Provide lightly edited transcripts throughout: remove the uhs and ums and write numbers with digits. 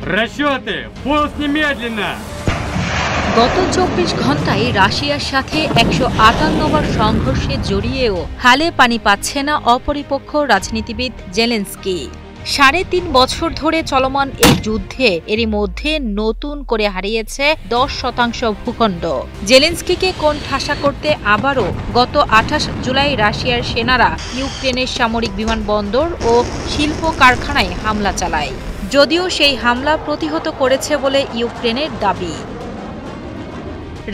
Расчеты! Пуск немедленно! গত ২৪ ঘণ্টায় রাশিয়ার সাথে ১৫৮ বার সংঘর্ষে জড়িয়েও হালে পানি পাচ্ছে না অপরিপক্ব রাজনীতিবিদ জেলেনস্কি। ৩.৫ বছর ধরে চলমান এই যুদ্ধে এরই মধ্যে নতুন করে হারিয়েছে ১০% ভূখণ্ড। জেলেনস্কিকে কোণঠাসা করতে আবারও গত ২৮ জুলাই রাশিয়ার সেনারা ইউক্রেনের সামরিক বিমানবন্দর ও শিল্প কারখানায় হামলা চালায়, যদিও সেই হামলা প্রতিহত করেছে বলে ইউক্রেনের দাবি।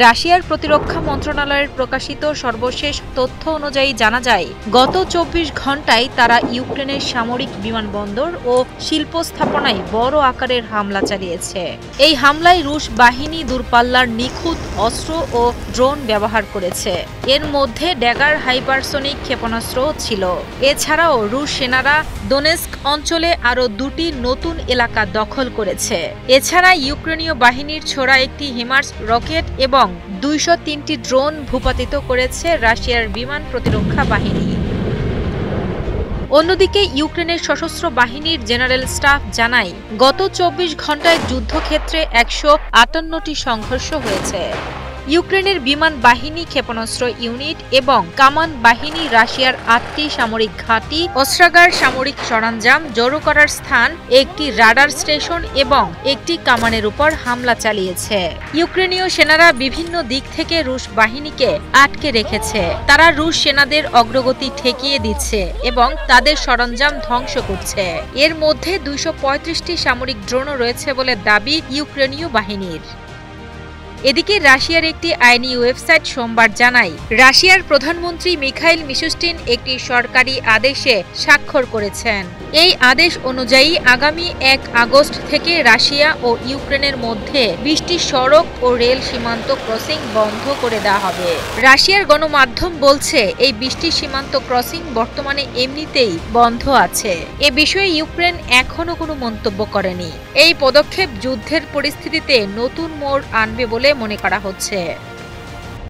রাশিয়ার প্রতিরক্ষা মন্ত্রণালয়ের প্রকাশিত সর্বশেষ তথ্য অনুযায়ী জানা যায়, গত ২৪ ঘণ্টায় তারা ইউক্রেনের সামরিক বিমানবন্দর ও শিল্প স্থাপনায় বড় আকারের হামলা চালিয়েছে। এই হামলায় রুশ বাহিনী দূরপাল্লার নিখুঁত অস্ত্র ও ড্রোন ব্যবহার করেছে। এর মধ্যে ড্যাগার হাইপারসোনিক ক্ষেপণাস্ত্রও ছিল। এছাড়াও রুশ সেনারা দোনেস্ক অঞ্চলে আরও ২টি নতুন এলাকা দখল করেছে। এছাড়া ইউক্রেনীয় বাহিনীর ছোড়া একটি হিমার্স রকেট এবং ২০৩টি ড্রোন ভূপাতিত করেছে রাশিয়ার বিমান প্রতিরক্ষা বাহিনী। অন্যদিকে ইউক্রেনের সশস্ত্র বাহিনীর জেনারেল স্টাফ জানায়, গত ২৪ ঘণ্টায় যুদ্ধক্ষেত্রে ১৫৮টি সংঘর্ষ হয়েছে। ইউক্রেনের বিমান বাহিনী, ক্ষেপণাস্ত্র ইউনিট এবং কামান বাহিনী রাশিয়ার ৮টি সামরিক ঘাঁটি, অস্ত্রাগার, সামরিক সরঞ্জাম জড়ো করার স্থান, একটি রাডার স্টেশন এবং একটি কামানের উপর হামলা চালিয়েছে। ইউক্রেনীয় সেনারা বিভিন্ন দিক থেকে রুশ বাহিনীকে আটকে রেখেছে। তারা রুশ সেনাদের অগ্রগতি ঠেকিয়ে দিচ্ছে এবং তাদের সরঞ্জাম ধ্বংস করছে। এর মধ্যে ২৩৫টি সামরিক ড্রোনও রয়েছে বলে দাবি ইউক্রেনীয় বাহিনীর। এদিকে রাশিয়ার একটি আইনি ওয়েবসাইট সোমবার জানায়, রাশিয়ার প্রধানমন্ত্রী মিখাইল মিশুস্টিন একটি সরকারি আদেশে স্বাক্ষর করেছেন। এই আদেশ অনুযায়ী আগামী ১ আগস্ট থেকে রাশিয়া ও ইউক্রেনের মধ্যে ২০টি সড়ক ও রেল সীমান্ত ক্রসিং বন্ধ করে দেওয়া হবে। রাশিয়ার গণমাধ্যম বলছে, এই ২০টি সীমান্ত ক্রসিং বর্তমানে এমনিতেই বন্ধ আছে। এ বিষয়ে ইউক্রেন এখনও কোনো মন্তব্য করেনি। এই পদক্ষেপ যুদ্ধের পরিস্থিতিতে নতুন মোড় আনবে বলে মনে করা হচ্ছে।